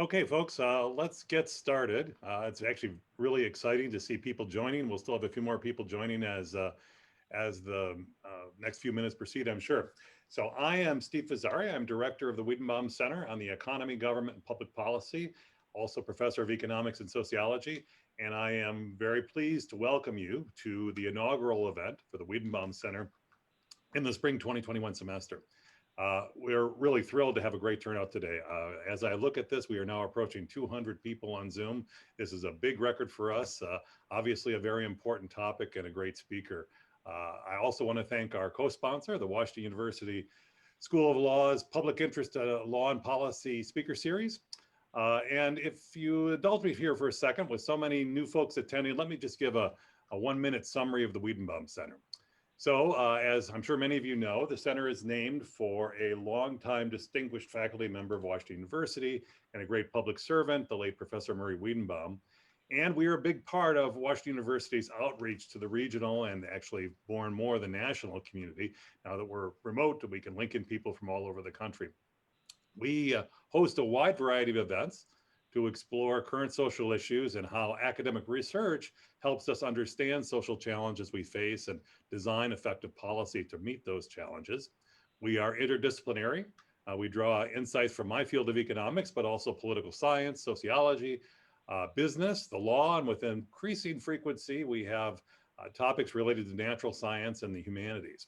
Okay, folks, let's get started. It's actually really exciting to see people joining. We'll still have a few more people joining as the next few minutes proceed, I'm sure. So I am Steve Fazzari. I'm director of the Wiedenbaum Center on the Economy, Government, and Public Policy, also professor of economics and sociology. And I am very pleased to welcome you to the inaugural event for the Wiedenbaum Center in the spring 2021 semester. We're really thrilled to have a great turnout today. As I look at this, we are now approaching 200 people on Zoom. This is a big record for us. Obviously, a very important topic and a great speaker. I also want to thank our co-sponsor, the Washington University School of Law's Public Interest Law and Policy Speaker Series. And if you indulge me here for a second, with so many new folks attending, let me just give a 1-minute summary of the Wiedenbaum Center. So, as I'm sure many of you know, the center is named for a longtime distinguished faculty member of Washington University and a great public servant, the late Professor Murray Wiedenbaum. And we are a big part of Washington University's outreach to the regional and actually more and more the national community. Now that we're remote, we can link in people from all over the country. We host a wide variety of events to explore current social issues and how academic research helps us understand social challenges we face and design effective policy to meet those challenges. We are interdisciplinary. We draw insights from my field of economics, but also political science, sociology, business, the law, and with increasing frequency, we have topics related to natural science and the humanities.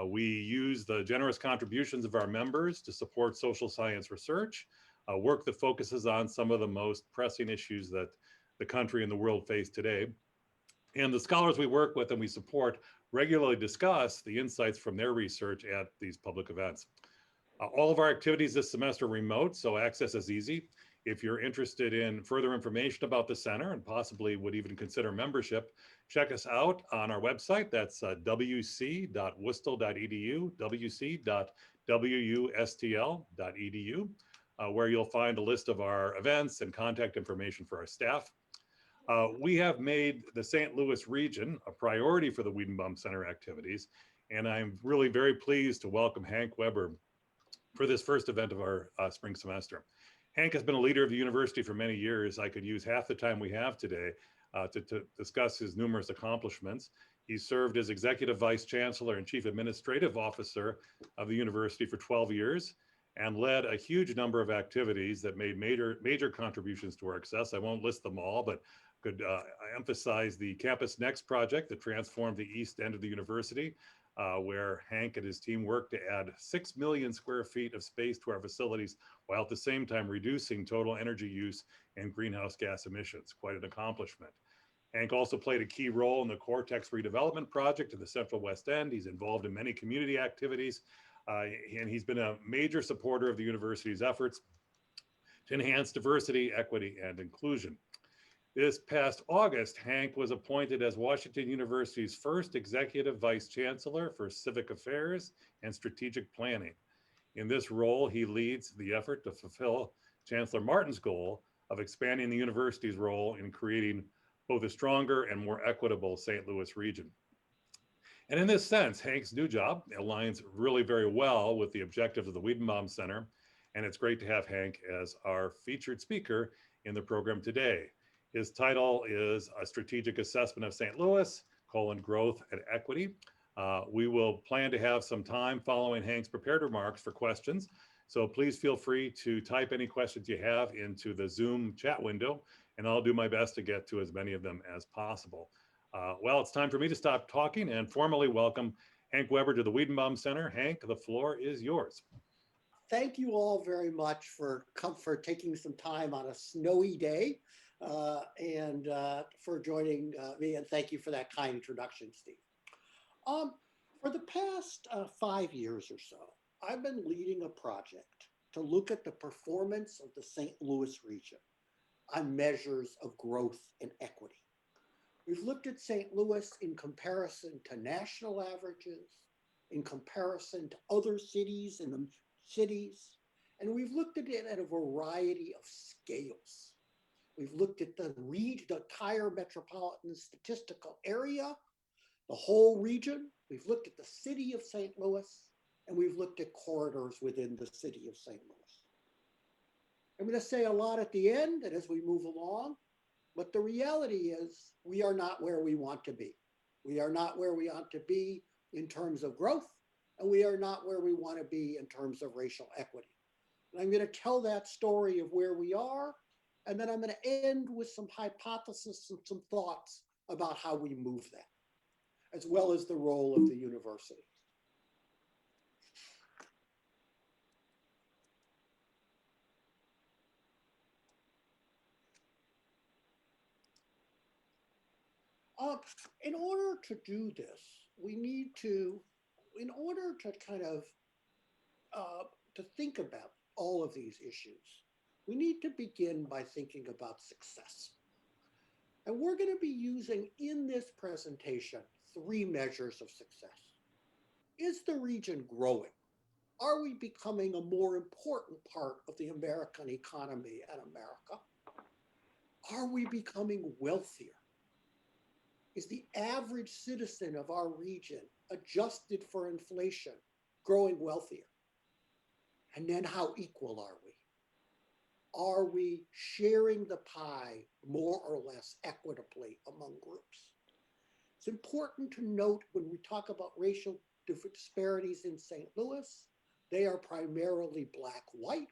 We use the generous contributions of our members to support social science research, work that focuses on some of the most pressing issues that the country and the world face today. And the scholars we work with and we support regularly discuss the insights from their research at these public events. All of our activities this semester are remote, so access is easy. If you're interested in further information about the center and possibly would even consider membership, check us out on our website. That's wc.wustl.edu, wc.wustl.edu, where you'll find a list of our events and contact information for our staff. We have made the St. Louis region a priority for the Wiedenbaum Center activities, and I'm really very pleased to welcome Hank Weber for this first event of our spring semester. Hank has been a leader of the university for many years. I could use half the time we have today to discuss his numerous accomplishments. He served as executive vice chancellor and chief administrative officer of the university for 12 years and led a huge number of activities that made major contributions to our success. I won't list them all, but could emphasize the Campus Next project that transformed the east end of the university, where Hank and his team worked to add 6 million square feet of space to our facilities, while at the same time reducing total energy use and greenhouse gas emissions. Quite an accomplishment. Hank also played a key role in the Cortex redevelopment project in the Central West End. He's involved in many community activities, and he's been a major supporter of the university's efforts to enhance diversity, equity, and inclusion. This past August, Hank was appointed as Washington University's first executive vice chancellor for civic affairs and strategic planning. In this role, he leads the effort to fulfill Chancellor Martin's goal of expanding the university's role in creating both a stronger and more equitable St. Louis region. And in this sense, Hank's new job aligns really very well with the objectives of the Wiedenbaum Center, and it's great to have Hank as our featured speaker in the program today. His title is A Strategic Assessment of St. Louis, Growth and Equity. We will plan to have some time following Hank's prepared remarks for questions. So please feel free to type any questions you have into the Zoom chat window, and I'll do my best to get to as many of them as possible. Well, it's time for me to stop talking and formally welcome Hank Weber to the Wiedenbaum Center. Hank, the floor is yours. Thank you all very much for taking some time on a snowy day and for joining me. And thank you for that kind introduction, Steve. For the past 5 years or so, I've been leading a project to look at the performance of the St. Louis region on measures of growth and equity. We've looked at St. Louis in comparison to national averages, in comparison to other cities in the cities, and we've looked at it at a variety of scales. We've looked at the entire metropolitan statistical area, the whole region. We've looked at the city of St. Louis, and we've looked at corridors within the city of St. Louis. I'm going to say a lot at the end and as we move along, but the reality is we are not where we want to be. We are not where we want to be in terms of growth, and we are not where we want to be in terms of racial equity. And I'm going to tell that story of where we are, and then I'm going to end with some hypotheses and some thoughts about how we move that, as well as the role of the university. Uh, in order to do this, we need to, in order to kind of uh, to think about all of these issues, we need to begin by thinking about success. And we're going to be using in this presentation three measures of success. Is the region growing? Are we becoming a more important part of the American economy and America? Are we becoming wealthier? Is the average citizen of our region, adjusted for inflation, growing wealthier? And then how equal are we? Are we sharing the pie more or less equitably among groups? It's important to note when we talk about racial disparities in St. Louis, they are primarily black-white.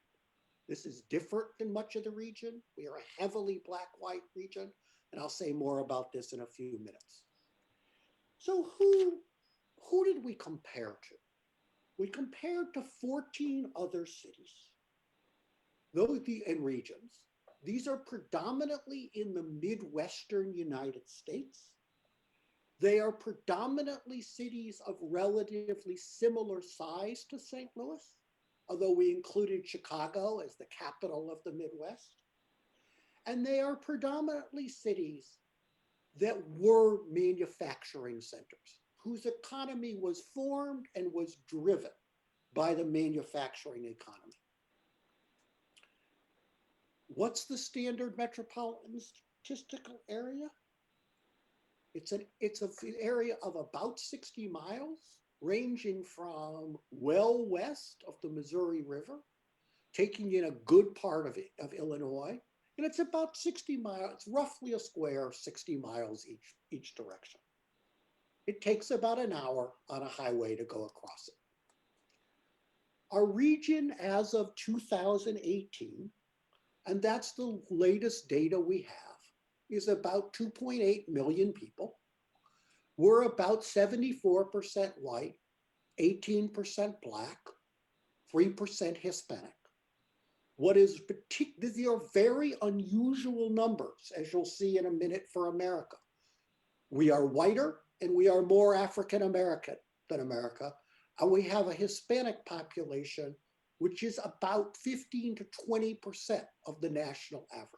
This is different than much of the region. We are a heavily black-white region, and I'll say more about this in a few minutes. So who did we compare to? We compared to 14 other cities and regions. These are predominantly in the Midwestern United States. They are predominantly cities of relatively similar size to St. Louis, although we included Chicago as the capital of the Midwest. And they are predominantly cities that were manufacturing centers, whose economy was formed and was driven by the manufacturing economy. What's the standard metropolitan statistical area? It's an area of about 60 miles, ranging from well west of the Missouri River, taking in a good part of Illinois, and it's about 60 miles, it's roughly a square, 60 miles each direction. It takes about an hour on a highway to go across it. Our region as of 2018, and that's the latest data we have, is about 2.8 million people. We're about 74% white, 18% black, 3% Hispanic. What is these are very unusual numbers, as you'll see in a minute for America. We are whiter and we are more African American than America, and we have a Hispanic population which is about 15 to 20% of the national average.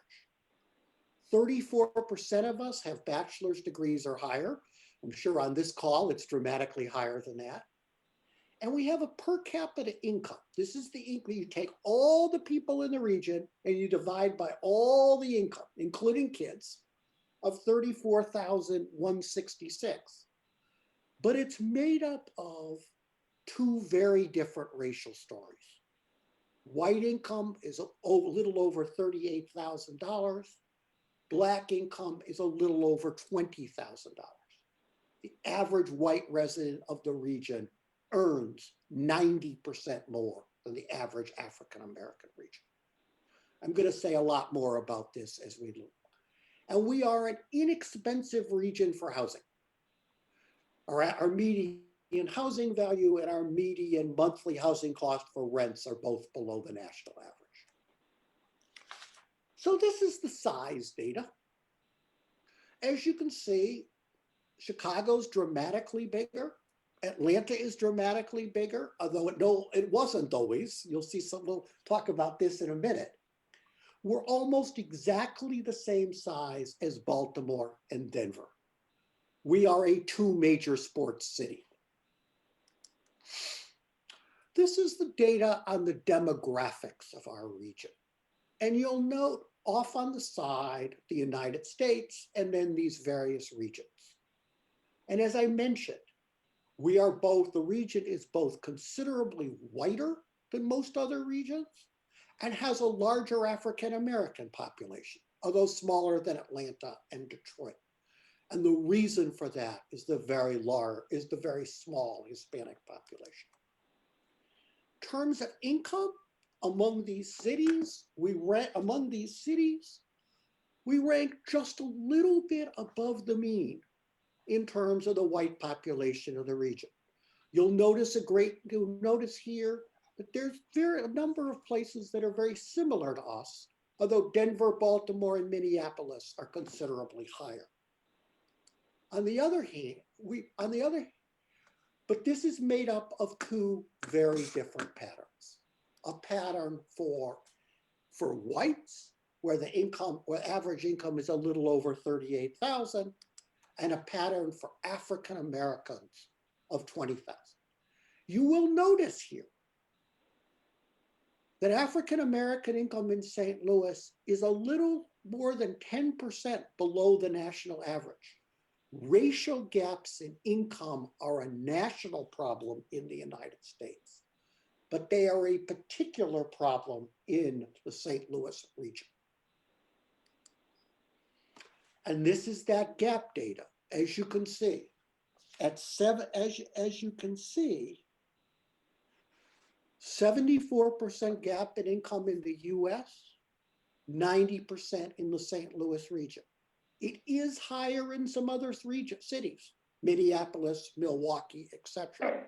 34% of us have bachelor's degrees or higher. I'm sure on this call it's dramatically higher than that. And we have a per capita income. This is the income. You take all the people in the region and you divide by all the income, including kids, of 34,166. But it's made up of two very different racial stories. White income is a little over $38,000. Black income is a little over $20,000. The average white resident of the region earns 90% more than the average African American region. I'm going to say a lot more about this as we look. And we are an inexpensive region for housing. Our median housing value and our median monthly housing cost for rents are both below the national average. So this is the size data. As you can see, Chicago's dramatically bigger. Atlanta is dramatically bigger, although it wasn't always. You'll see we'll talk about this in a minute. We're almost exactly the same size as Baltimore and Denver. We are a two major sports city. This is the data on the demographics of our region. And you'll note off on the side, the United States, and then these various regions. And as I mentioned, the region is both considerably whiter than most other regions, and has a larger African American population, although smaller than Atlanta and Detroit. And the reason for that is the very small Hispanic population. In terms of income, among these cities, we rank just a little bit above the mean in terms of the white population of the region. You'll notice here that there's a number of places that are very similar to us, although Denver, Baltimore, and Minneapolis are considerably higher. On the other hand, but this is made up of two very different patterns. A pattern for whites, where average income is a little over 38,000, and a pattern for African Americans of 20,000. You will notice here that African American income in St. Louis is a little more than 10% below the national average. Racial gaps in income are a national problem in the United States, but they are a particular problem in the St. Louis region. And this is that gap data, as you can see. As you can see, 74% gap in income in the US, 90% in the St. Louis region. It is higher in some other cities, Minneapolis, Milwaukee, etc.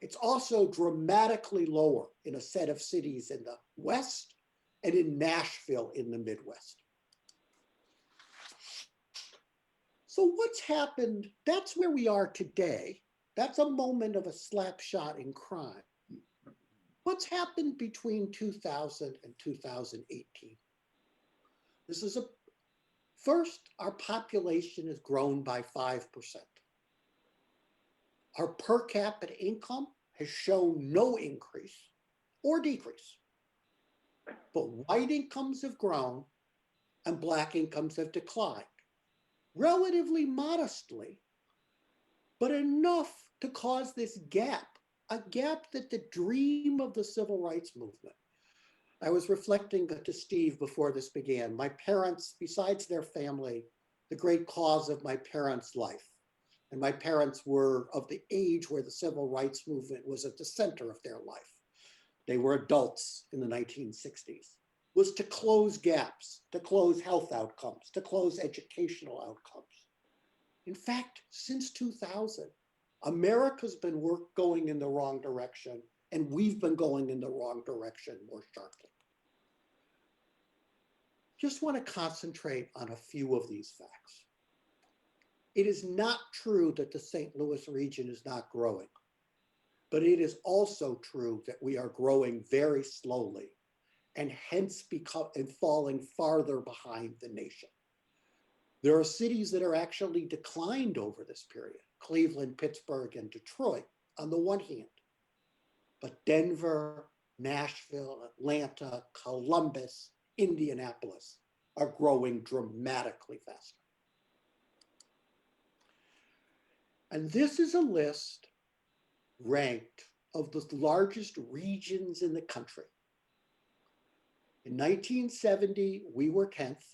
It's also dramatically lower in a set of cities in the West and in Nashville in the Midwest. So what's happened? That's where we are today. That's a moment of a slap shot in crime. What's happened between 2000 and 2018? First, our population has grown by 5%. Our per capita income has shown no increase or decrease. But white incomes have grown and Black incomes have declined, relatively modestly, but enough to cause this gap, a gap that the dream of the civil rights movement. I was reflecting to Steve before this began. My parents, besides their family, the great cause of my parents' life, and my parents were of the age where the civil rights movement was at the center of their life. They were adults in the 1960s, was to close gaps, to close health outcomes, to close educational outcomes. In fact, since 2000, America's been going in the wrong direction, and we've been going in the wrong direction more sharply. Just want to concentrate on a few of these facts. It is not true that the St. Louis region is not growing, but it is also true that we are growing very slowly and hence falling farther behind the nation. There are cities that are actually declined over this period, Cleveland, Pittsburgh, and Detroit on the one hand, but Denver, Nashville, Atlanta, Columbus, Indianapolis are growing dramatically faster. And this is a list ranked of the largest regions in the country. In 1970, we were 10th.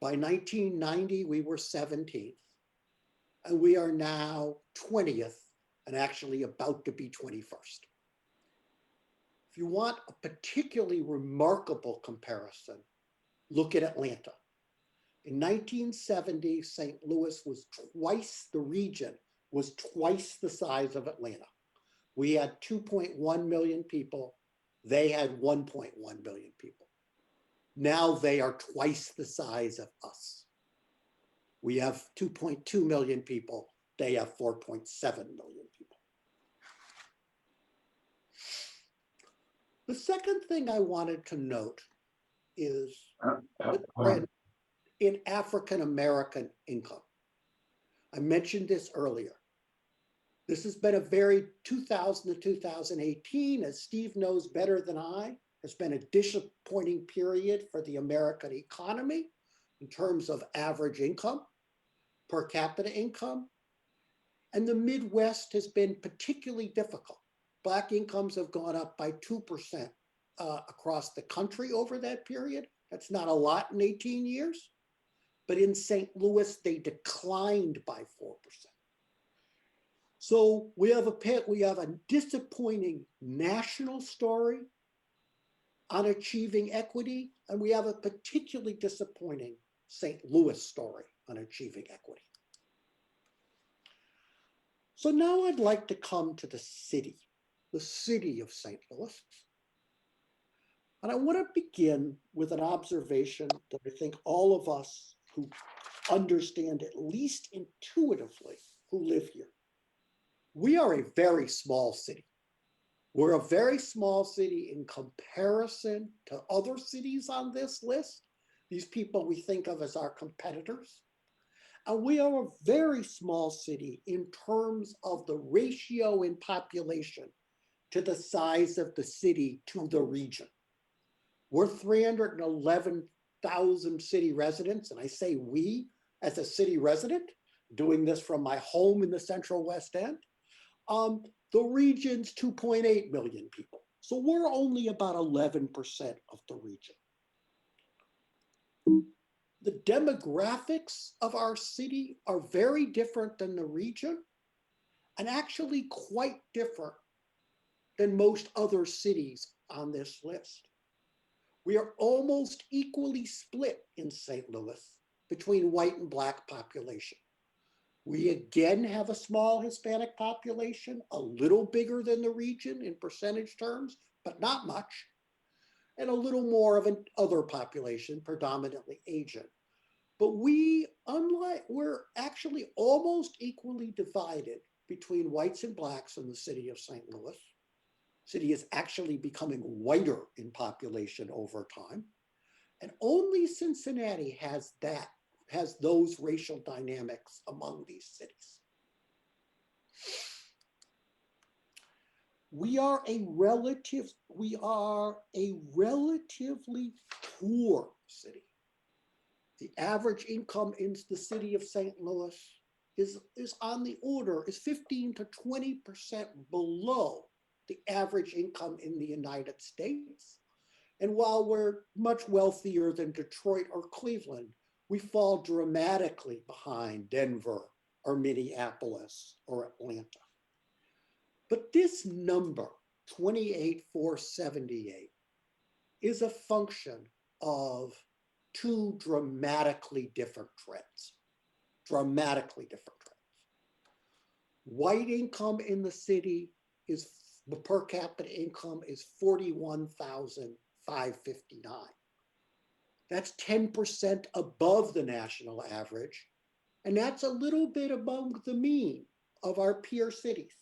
By 1990, we were 17th. And we are now 20th and actually about to be 21st. If you want a particularly remarkable comparison, look at Atlanta. In 1970, St. Louis was the region was twice the size of Atlanta. We had 2.1 million people. They had 1.1 million people. Now they are twice the size of us. We have 2.2 million people. They have 4.7 million people. The second thing I wanted to note is the trend in African American income. I mentioned this earlier. This has been a very 2000 to 2018, as Steve knows better than I, has been a disappointing period for the American economy in terms of average income, per capita income, and the Midwest has been particularly difficult. Black incomes have gone up by 2% across the country over that period. That's not a lot in 18 years. But in St. Louis, they declined by 4%. So we have a disappointing national story on achieving equity, and we have a particularly disappointing St. Louis story on achieving equity. So now I'd like to come to the city of St. Louis. And I want to begin with an observation that I think all of us who understand, at least intuitively, who live here. We are a very small city. We're a very small city in comparison to other cities on this list, these people we think of as our competitors. And we are a very small city in terms of the ratio in population to the size of the city to the region. We're 311,000 city residents, and I say we as a city resident, doing this from my home in the Central West End. The region's 2.8 million people. So we're only about 11% of the region. The demographics of our city are very different than the region, and actually quite different than most other cities on this list. We are almost equally split in St. Louis between white and Black population. We again have a small Hispanic population, a little bigger than the region in percentage terms, but not much, and a little more of an other population, predominantly Asian. But we're actually almost equally divided between whites and Blacks in the city of St. Louis. The city is actually becoming whiter in population over time. And only Cincinnati has those racial dynamics among these cities. We are a relatively poor city. The average income in the city of St. Louis is on the order, is 15 to 20% below the average income in the United States. And while we're much wealthier than Detroit or Cleveland, we fall dramatically behind Denver or Minneapolis or Atlanta. But this number, 28,478, is a function of two dramatically different trends. White income in the city is, the per capita income is 41,559. That's 10% above the national average, and that's a little bit above the mean of our peer cities.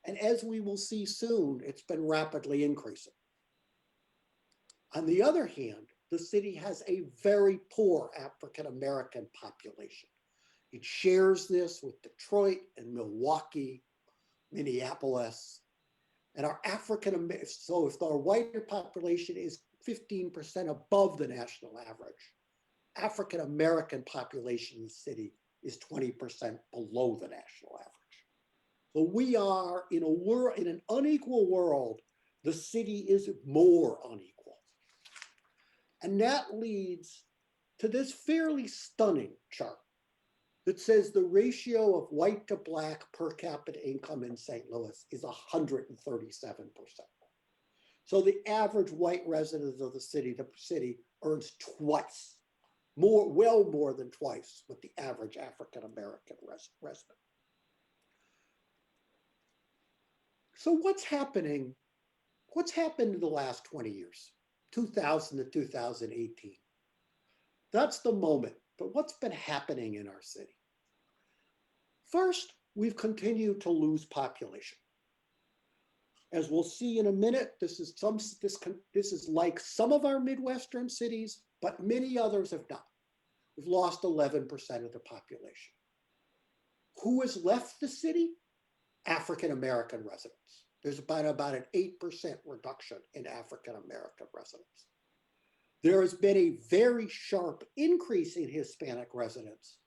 And as we will see soon, it's been rapidly increasing. On the other hand, the city has a very poor African-American population. It shares this with Detroit and Milwaukee, Minneapolis. And our so if our white population is 15% above the national average, African-American population in the city is 20% below the national average. So we are in an unequal world, the city is more unequal. And that leads to this fairly stunning chart that says the ratio of white to Black per capita income in St. Louis is 137%. So the average white resident of the city earns twice, well more than twice what the average African-American resident. So what's happened in the last 20 years, 2000 to 2018? That's the moment, but what's been happening in our city? First, we've continued to lose population. As we'll see in a minute, this is like some of our Midwestern cities, but many others have not. We've lost 11% of the population. Who has left the city? African-American residents. There's about an 8% reduction in African-American residents. There has been a very sharp increase in Hispanic residents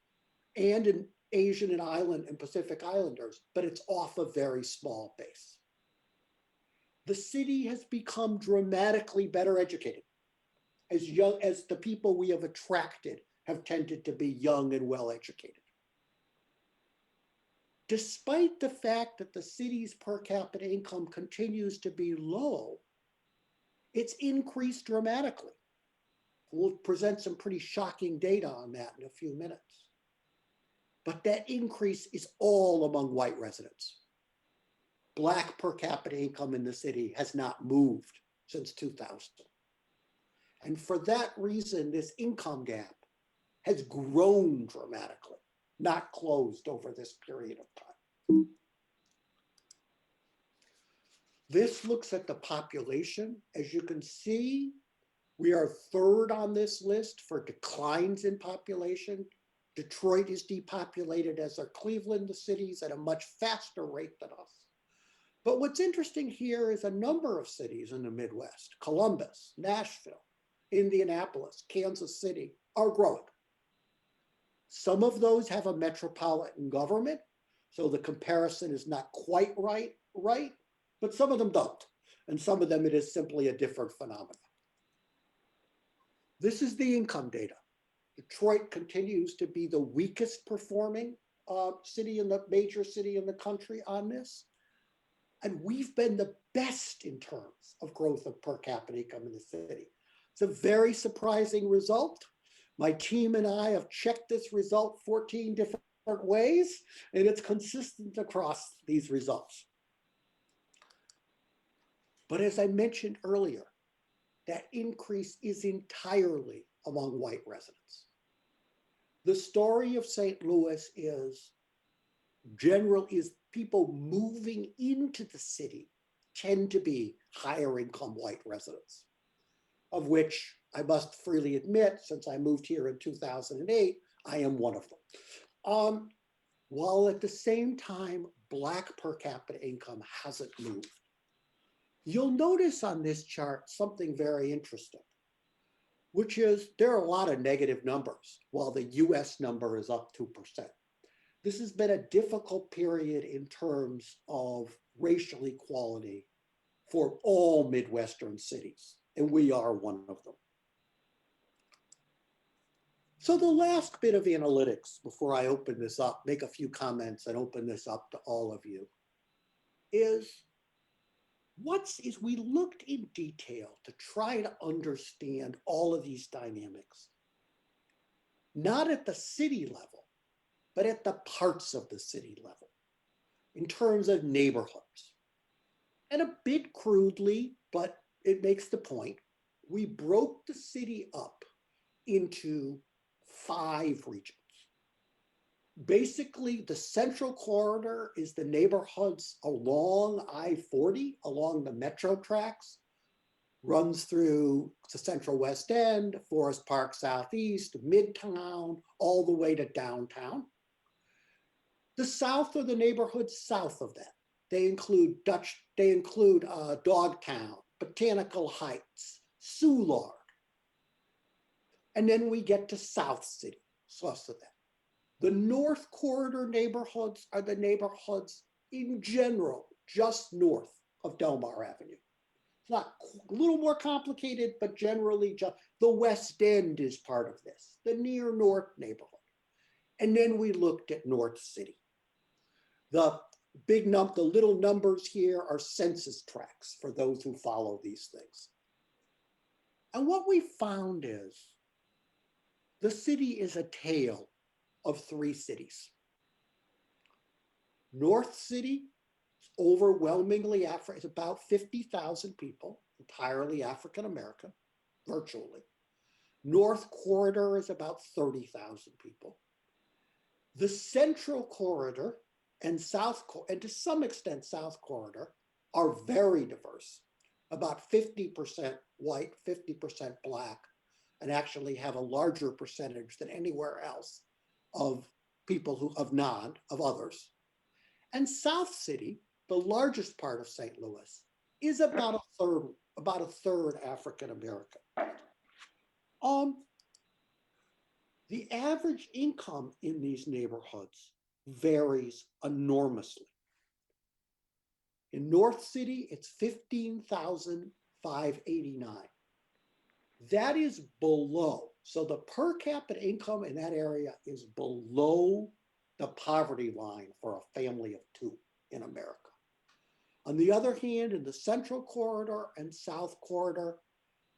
and in Asian and Island and Pacific Islanders, but it's off a very small base. The city has become dramatically better educated. As young as the people we have attracted have tended to be young and well educated. Despite the fact that the city's per capita income continues to be low, it's increased dramatically. We'll present some pretty shocking data on that in a few minutes. But that increase is all among white residents. Black per capita income in the city has not moved since 2000. And for that reason, this income gap has grown dramatically, not closed over this period of time. This looks at the population. As you can see, we are third on this list for declines in population. Detroit is depopulated, as are Cleveland, the cities, at a much faster rate than us. But what's interesting here is a number of cities in the Midwest, Columbus, Nashville, Indianapolis, Kansas City, are growing. Some of those have a metropolitan government, so the comparison is not quite right, but some of them don't. And some of them, it is simply a different phenomenon. This is the income data. Detroit continues to be the weakest performing major city in the country on this. And we've been the best in terms of growth of per capita income in the city. It's a very surprising result. My team and I have checked this result 14 different ways, and it's consistent across these results. But as I mentioned earlier, that increase is entirely among white residents. The story of St. Louis is people moving into the city tend to be higher income white residents, of which I must freely admit, since I moved here in 2008, I am one of them. While at the same time, Black per capita income hasn't moved. You'll notice on this chart something very interesting, which is there are a lot of negative numbers while the US number is up 2%. This has been a difficult period in terms of racial equality for all Midwestern cities, and we are one of them. So the last bit of analytics before I open this up, make a few comments and open this up to all of you, is we looked in detail to try to understand all of these dynamics, not at the city level, but at the parts of the city level, in terms of neighborhoods. And a bit crudely, but it makes the point, we broke the city up into 5 regions. Basically, the central corridor is the neighborhoods along I-40, along the metro tracks, runs through the Central West End, Forest Park Southeast, Midtown, all the way to downtown. The south are the neighborhoods south of that. They include Dogtown, Botanical Heights, Soulard. And then we get to South City, south of that. The North Corridor neighborhoods are the neighborhoods in general, just north of Delmar Avenue. It's not a little more complicated, but generally just the West End is part of this, the near north neighborhood. And then we looked at North City. The little numbers here are census tracts for those who follow these things. And what we found is the city is a tale of 3 cities. North City is overwhelmingly it's about 50,000 people, entirely African American, virtually. North Corridor is about 30,000 people. The Central Corridor and to some extent South Corridor are very diverse, about 50% white, 50% Black, and actually have a larger percentage than anywhere else of people of others. And South City, the largest part of St. Louis, is about a third African American. The average income in these neighborhoods varies enormously. In North City, it's 15,589. That is below. So the per capita income in that area is below the poverty line for a family of two in America. On the other hand, in the Central Corridor and South Corridor,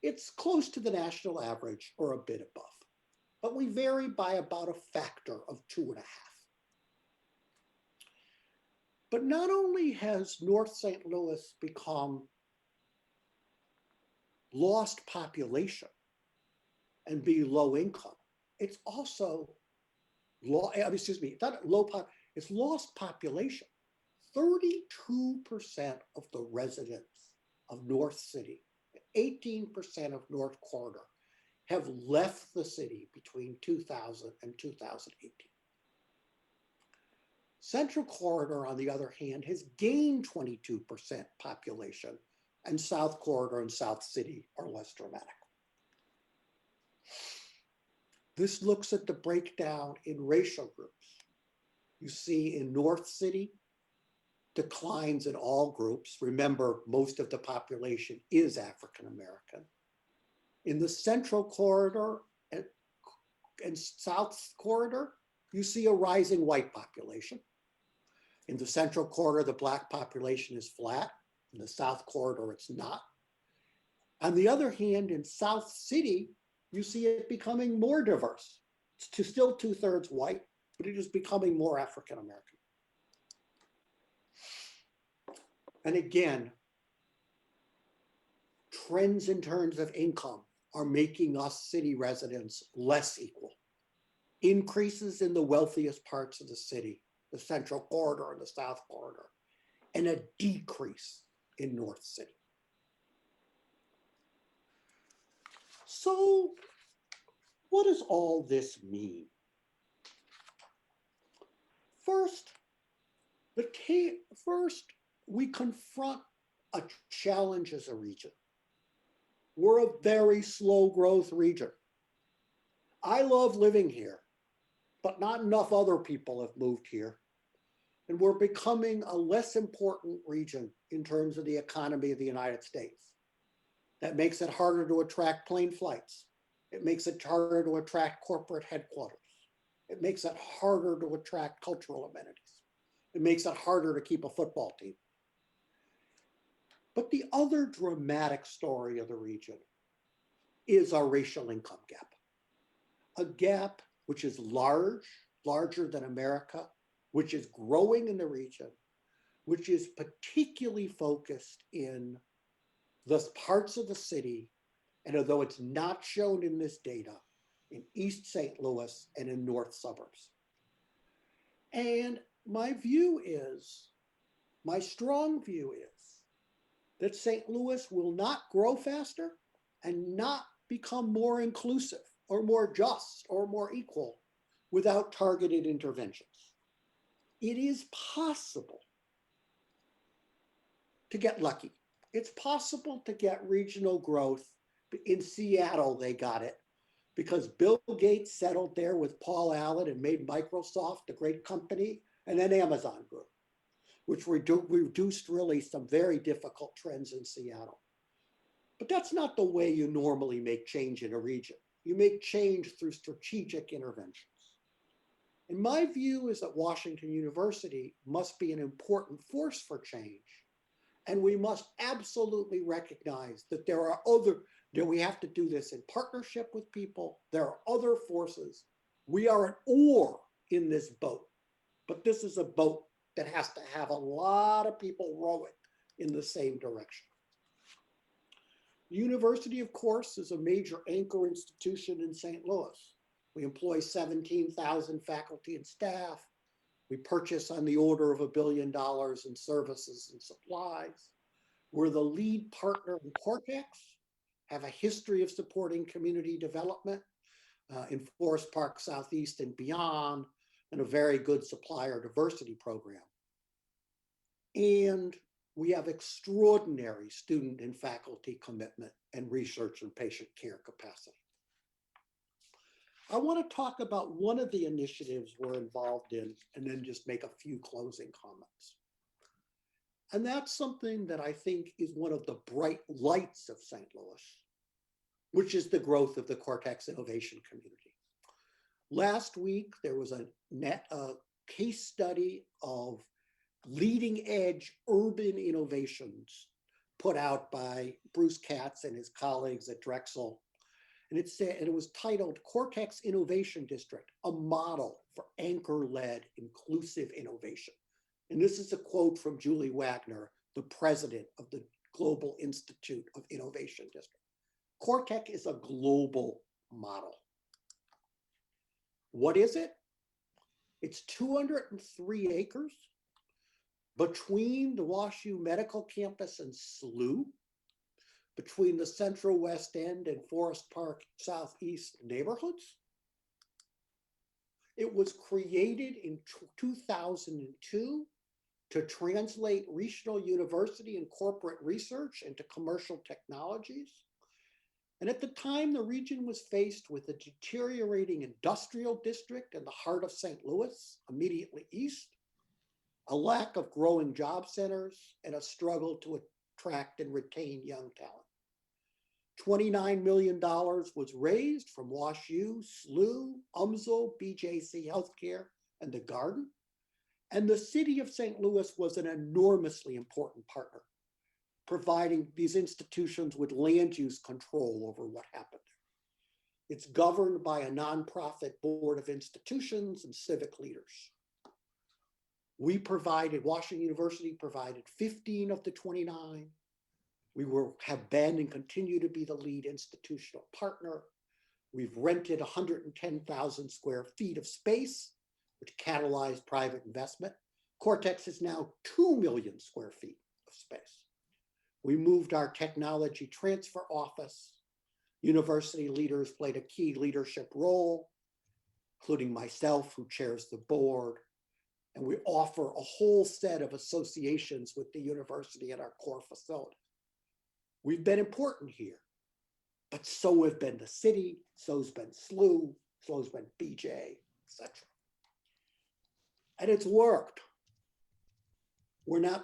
it's close to the national average or a bit above. But we vary by about a factor of 2.5. But not only has North St. Louis become lost population and be low income, it's also it's lost population. 32% of the residents of North City, 18% of North Corridor have left the city between 2000 and 2018. Central Corridor, on the other hand, has gained 22% population, and South Corridor and South City are less dramatic. This looks at the breakdown in racial groups. You see in North City, declines in all groups. Remember, most of the population is African American. In the Central Corridor and South Corridor, you see a rising white population. In the Central Corridor, the Black population is flat. In the South Corridor, it's not. On the other hand, in South City, you see it becoming more diverse. It's still 2/3 white, but it is becoming more African American. And again, trends in terms of income are making us city residents less equal. Increases in the wealthiest parts of the city, the Central Corridor and the South Corridor, and a decrease in North City. So what does all this mean? First, we confront a challenge as a region. We're a very slow growth region. I love living here, but not enough other people have moved here. And we're becoming a less important region in terms of the economy of the United States. That makes it harder to attract plane flights. It makes it harder to attract corporate headquarters. It makes it harder to attract cultural amenities. It makes it harder to keep a football team. But the other dramatic story of the region is our racial income gap. A gap which is larger than America, which is growing in the region, which is particularly focused in the parts of the city, and although it's not shown in this data, in East St. Louis and in north suburbs. And my strong view is that St. Louis will not grow faster and not become more inclusive or more just or more equal without targeted interventions. It is possible to get lucky. It's possible to get regional growth. In Seattle, they got it because Bill Gates settled there with Paul Allen and made Microsoft a great company, and then Amazon grew, which reduced really some very difficult trends in Seattle. But that's not the way you normally make change in a region. You make change through strategic interventions. And my view is that Washington University must be an important force for change. And we must absolutely recognize that we have to do this in partnership with people. There are other forces. We are an oar in this boat, but this is a boat that has to have a lot of people rowing in the same direction. The university, of course, is a major anchor institution in St. Louis. We employ 17,000 faculty and staff. We purchase on the order of $1 billion in services and supplies. We're the lead partner in Cortex, have a history of supporting community development in Forest Park Southeast and beyond, and a very good supplier diversity program. And we have extraordinary student and faculty commitment and research and patient care capacity. I want to talk about one of the initiatives we're involved in and then just make a few closing comments. And that's something that I think is one of the bright lights of St. Louis, which is the growth of the Cortex innovation community. Last week, there was a case study of leading edge urban innovations put out by Bruce Katz and his colleagues at Drexel. And it was titled Cortex Innovation District, a model for anchor-led inclusive innovation. And this is a quote from Julie Wagner, the president of the Global Institute of Innovation District. Cortex is a global model. What is it? It's 203 acres between the WashU Medical Campus and SLU, between the Central West End and Forest Park Southeast neighborhoods. It was created in 2002 to translate regional university and corporate research into commercial technologies. And at the time, the region was faced with a deteriorating industrial district in the heart of St. Louis, immediately east, a lack of growing job centers, and a struggle to attract and retain young talent. $29 million was raised from WashU, SLU, UMSL, BJC Healthcare, and the Garden. And the city of St. Louis was an enormously important partner, providing these institutions with land use control over what happened there. It's governed by a nonprofit board of institutions and civic leaders. Washington University provided 15 of the 29. We have been and continue to be the lead institutional partner. We've rented 110,000 square feet of space, which catalyzed private investment. Cortex is now 2 million square feet of space. We moved our technology transfer office. University leaders played a key leadership role, including myself, who chairs the board. And we offer a whole set of associations with the university at our core facility. We've been important here, but so have been the city, so's been SLU, so's been BJ, etc. And it's worked.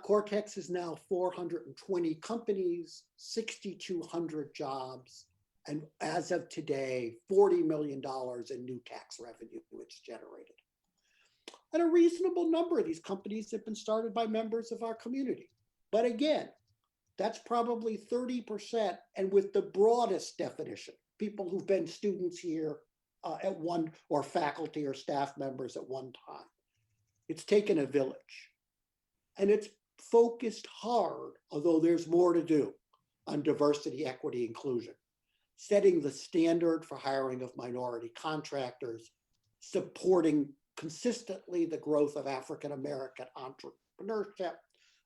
Cortex is now 420 companies, 6,200 jobs, and as of today, $40 million in new tax revenue it's generated. And a reasonable number of these companies have been started by members of our community. But again, that's probably 30%, and with the broadest definition, people who've been students here at one, or faculty or staff members at one time. It's taken a village, and it's focused hard, although there's more to do, on diversity, equity, inclusion, setting the standard for hiring of minority contractors, supporting consistently the growth of African-American entrepreneurship,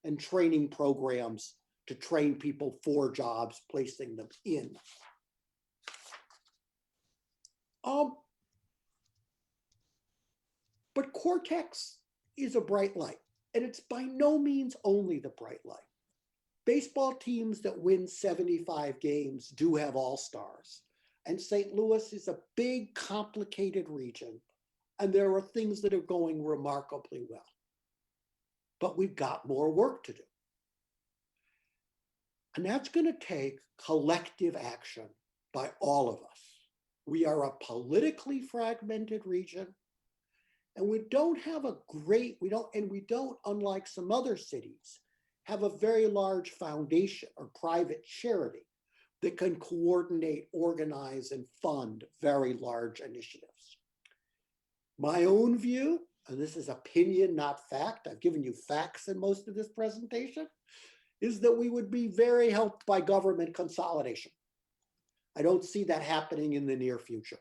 and training programs to train people for jobs, placing them in. But Cortex is a bright light, and it's by no means only the bright light. Baseball teams that win 75 games do have all-stars, and St. Louis is a big, complicated region, and there are things that are going remarkably well. But we've got more work to do. And that's going to take collective action by all of us. We are a politically fragmented region, and we don't, unlike some other cities, have a very large foundation or private charity that can coordinate, organize, and fund very large initiatives. My own view, and this is opinion, not fact, I've given you facts in most of this presentation, is that we would be very helped by government consolidation. I don't see that happening in the near future.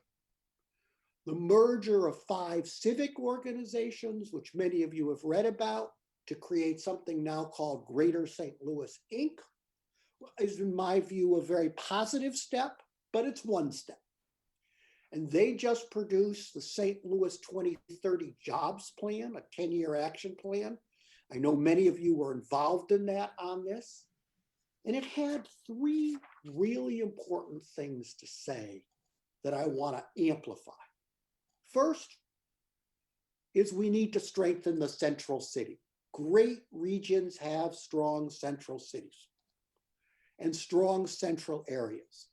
The merger of 5 civic organizations, which many of you have read about, to create something now called Greater St. Louis, Inc., is, in my view, a very positive step, but it's one step. And they just produced the St. Louis 2030 Jobs Plan, a 10-year action plan. I know many of you were involved in that on this. And it had 3 really important things to say that I want to amplify. First is we need to strengthen the central city. Great regions have strong central cities and strong central areas.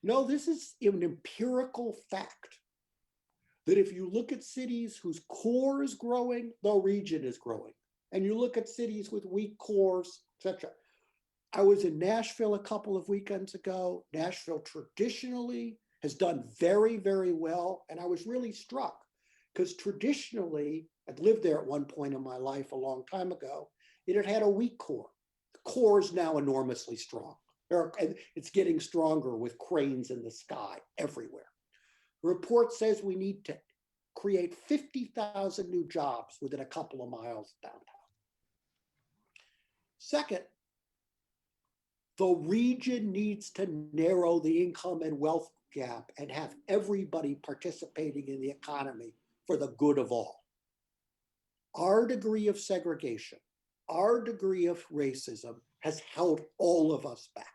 No, this is an empirical fact that if you look at cities whose core is growing, the region is growing. And you look at cities with weak cores, etc. I was in Nashville a couple of weekends ago. Nashville traditionally has done very, very well. And I was really struck because traditionally, I'd lived there at one point in my life a long time ago. It had had a weak core. The core is now enormously strong. And it's getting stronger with cranes in the sky everywhere. The report says we need to create 50,000 new jobs within a couple of miles of downtown. Second, the region needs to narrow the income and wealth gap and have everybody participating in the economy for the good of all. Our degree of segregation, our degree of racism has held all of us back.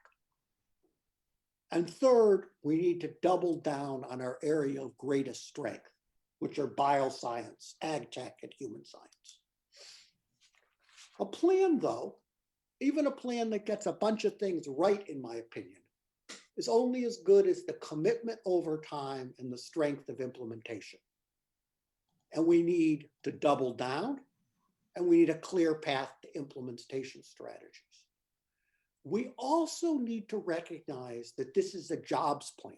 And third, we need to double down on our area of greatest strength, which are bioscience, ag tech, and human science. A plan, though, even a plan that gets a bunch of things right, in my opinion, is only as good as the commitment over time and the strength of implementation. And we need to double down, and we need a clear path to implementation strategies. We also need to recognize that this is a jobs plan.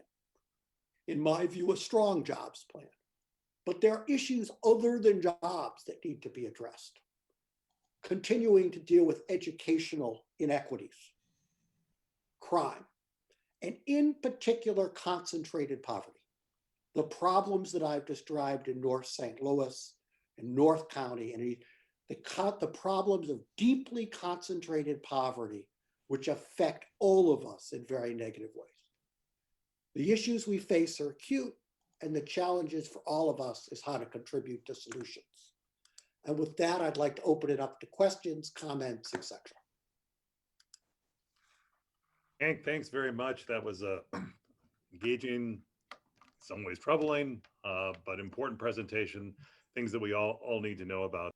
In my view, a strong jobs plan. But there are issues other than jobs that need to be addressed. Continuing to deal with educational inequities, crime, and in particular, concentrated poverty. The problems that I've described in North St. Louis and North County, and the problems of deeply concentrated poverty, which affect all of us in very negative ways. The issues we face are acute, and the challenges for all of us is how to contribute to solutions. And with that, I'd like to open it up to questions, comments, etc. Hank, thanks very much. That was a engaging, some ways troubling, but important presentation, things that we all need to know about.